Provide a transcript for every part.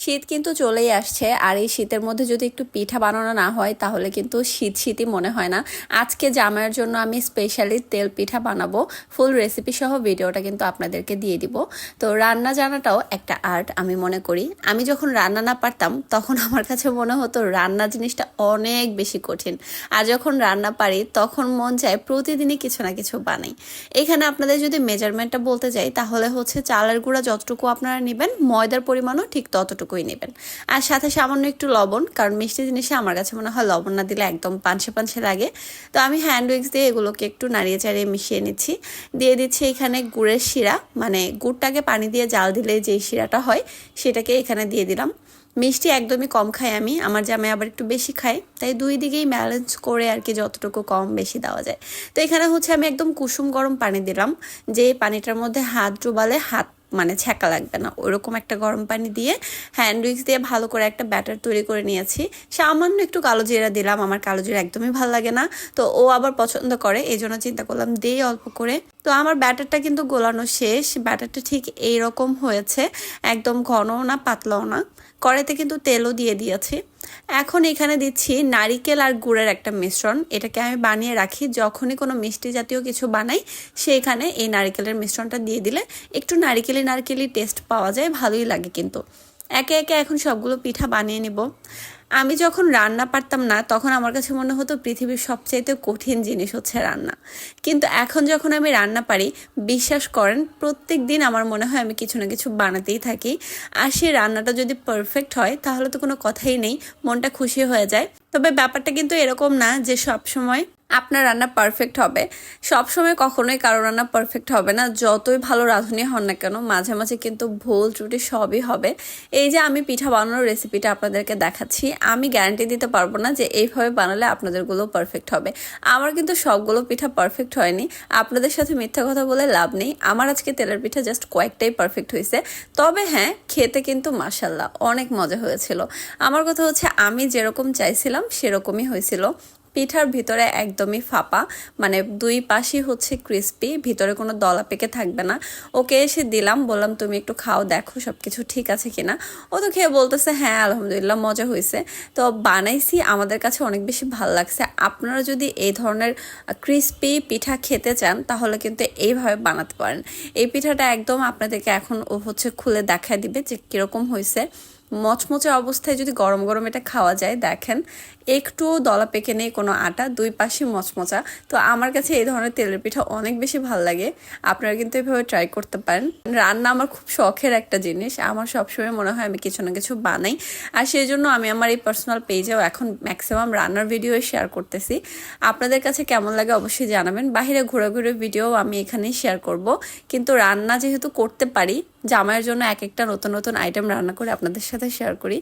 শীত কিন্তু চলেই আসছে, আর এই শীতের মধ্যে যদি একটু পিঠা বানানো না হয় তাহলে কিন্তু শীত শীতই মনে হয় না। আজকে জামাইয়ের জন্য আমি স্পেশালি তেল পিঠা বানাবো, ফুল রেসিপি সহ ভিডিওটা কিন্তু আপনাদেরকে দিয়ে দিব। তো রান্না জানাটাও একটা আর্ট আমি মনে করি। আমি যখন রান্না না পারতাম তখন আমার কাছে মনে হতো রান্না জিনিসটা অনেক বেশি কঠিন, আর যখন রান্না পারি তখন মন চায় প্রতিদিনই কিছু না কিছু বানাই। এখানে আপনাদের যদি মেজারমেন্টটা বলতে যাই তাহলে হচ্ছে চালের গুঁড়া যতটুকু আপনারা নেবেন, ময়দার পরিমাণও ঠিক ততটুকুই নেবেন, আর সাথে সামান্য একটু লবণ, কারণ মিষ্টি জিনিসে আমার কাছে মনে হয় লবণ না দিলে একদম পানসে পানসে লাগে। তো আমি হ্যান্ড উইক্স দিয়ে এগুলোকে একটু নাড়িয়ে চাড়িয়ে মিশিয়ে নিচ্ছি। দিয়ে দিচ্ছি এখানে গুড়ের শিরা, মানে গুড়টাকে পানি দিয়ে জাল দিলে যেই শিরাটা হয় সেটাকে এখানে দিয়ে দিলাম। মিষ্টি একদমই কম খাই আমি, আমার জামাই আবার একটু বেশি খায়, তাই দুই দিকেই ব্যালেন্স করে আর কি যতটুকু কম বেশি দেওয়া যায়। তো এখানে হচ্ছে আমি একদম কুসুম গরম পানি দিলাম, যে পানিটার মধ্যে হাত ডুবালে হাত মানে ছ্যাঁকা লাগবে না, ওরকম একটা গরম পানি দিয়ে হ্যান্ড উইক্স দিয়ে ভালো করে একটা ব্যাটার তৈরি করে নিয়েছি। সামান্য একটু কালো জিরা দিলাম, আমার কালো জিরা একদমই ভালো লাগে না, তো ও আবার পছন্দ করে, এই জন্য চিন্তা করলাম দেই অল্প করে। তো আমার ব্যাটারটা কিন্তু গোলানো শেষ, ব্যাটারটা ঠিক এইরকম হয়েছে, একদম ঘনও না পাতলাও না। কড়াইতে কিন্তু তেলও দিয়ে দিয়েছি। এখন এখানে দিচ্ছি নারিকেল আর গুড়ের একটা মিশ্রণ, এটাকে আমি বানিয়ে রাখি, যখনই কোনো মিষ্টি জাতীয় কিছু বানাই সেখানে এই নারিকেলের মিশ্রণটা দিয়ে দিলে একটু নারিকেলি টেস্ট পাওয়া যায়, ভালোই লাগে। কিন্তু একে একে এখন সবগুলো পিঠা বানিয়ে নিব। আমি যখন রান্না পারতাম না তখন আমার কাছে মনে হতো পৃথিবীর সবচাইতে কঠিন জিনিস হচ্ছে রান্না, কিন্তু এখন যখন আমি রান্না পারি, বিশ্বাস করেন প্রত্যেক দিন আমার মনে হয় আমি কিছু না কিছু বানাতেই থাকি, আর সেই রান্নাটা যদি পারফেক্ট হয় তাহলে তো কোনো কথাই নেই, মনটা খুশি হয়ে যায়। তবে ব্যাপারটা কিন্তু এরকম না যে সব সময় আপনার রান্না পারফেক্ট হবে, সব সময় কখনোই কারো রান্না পারফেক্ট হবে না, যতই ভালো রাঁধুনি হন না কেন মাঝে মাঝে কিন্তু ভুল ত্রুটি সবই হবে। এই যে আমি পিঠা বানানোর রেসিপিটা আপনাদেরকে দেখাচ্ছি, আমি গ্যারান্টি দিতে পারবো না যে এইভাবে বানালে আপনাদেরগুলো পারফেক্ট হবে। আমার কিন্তু সবগুলো পিঠা পারফেক্ট হয়নি, আপনাদের সাথে মিথ্যা কথা বলে লাভ নেই। আমার আজকে তেলের পিঠা জাস্ট কয়েকটাই পারফেক্ট হয়েছে, তবে হ্যাঁ খেতে কিন্তু মাশাল্লাহ অনেক মজা হয়েছিল। আমার কথা হচ্ছে আমি যেরকম চাইছিলাম সেরকমই হয়েছিল। পিঠার ভিতরে একদমই ফাঁপা, মানে দুই পাশই হচ্ছে ক্রিস্পি, ভিতরে কোনো দলা পেকে থাকবে না। ওকে এসে দিলাম, বললাম তুমি একটু খাও, দেখো সব কিছু ঠিক আছে কিনা। ও তো খেয়ে বলতেছে হ্যাঁ আলহামদুলিল্লাহ মজা হয়েছে। তো বানাইছি, আমাদের কাছে অনেক বেশি ভালো লাগছে। আপনারা যদি এই ধরনের ক্রিস্পি পিঠা খেতে চান তাহলে কিন্তু এইভাবে বানাতে পারেন। এই পিঠাটা একদম আপনাদেরকে এখন ও হচ্ছে খুলে দেখায় দিবে যে কীরকম হয়েছে। মচমচে অবস্থায় যদি গরম গরম এটা খাওয়া যায়, দেখেন একটুও দলা পেকে নেই কোনো আটা, দুই পাশে মচমচা। তো আমার কাছে এই ধরনের তেলের পিঠা অনেক বেশি ভালো লাগে, আপনারা কিন্তু এভাবে ট্রাই করতে পারেন। রান্না আমার খুব শখের একটা জিনিস, আমার সবসময় মনে হয় আমি কিছু না কিছু বানাই, আর সেই জন্য আমি আমার এই পার্সোনাল পেজেও এখন ম্যাক্সিমাম রান্নার ভিডিও শেয়ার করতেছি। আপনাদের কাছে কেমন লাগে অবশ্যই জানাবেন। বাইরে ঘোরাঘুরি ভিডিও আমি এখানেই শেয়ার করব, কিন্তু রান্না যেহেতু করতে পারি, জামাইয়ের জন্য এক একটা নতুন নতুন আইটেম রান্না করে আপনাদের সাথে শেয়ার করি।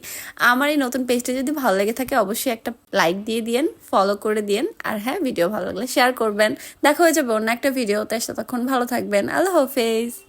আমার এই নতুন পেজটা যদি ভালো লেগে থাকে অবশ্যই একটা লাইক দিয়ে দিন, ফলো করে দিন, আর হ্যাঁ ভিডিও ভালো লাগলে শেয়ার করবেন। দেখা হয়ে যাবে অন্য একটা ভিডিওতে, ততক্ষণ ভালো থাকবেন, আল্লাহ হাফেজ।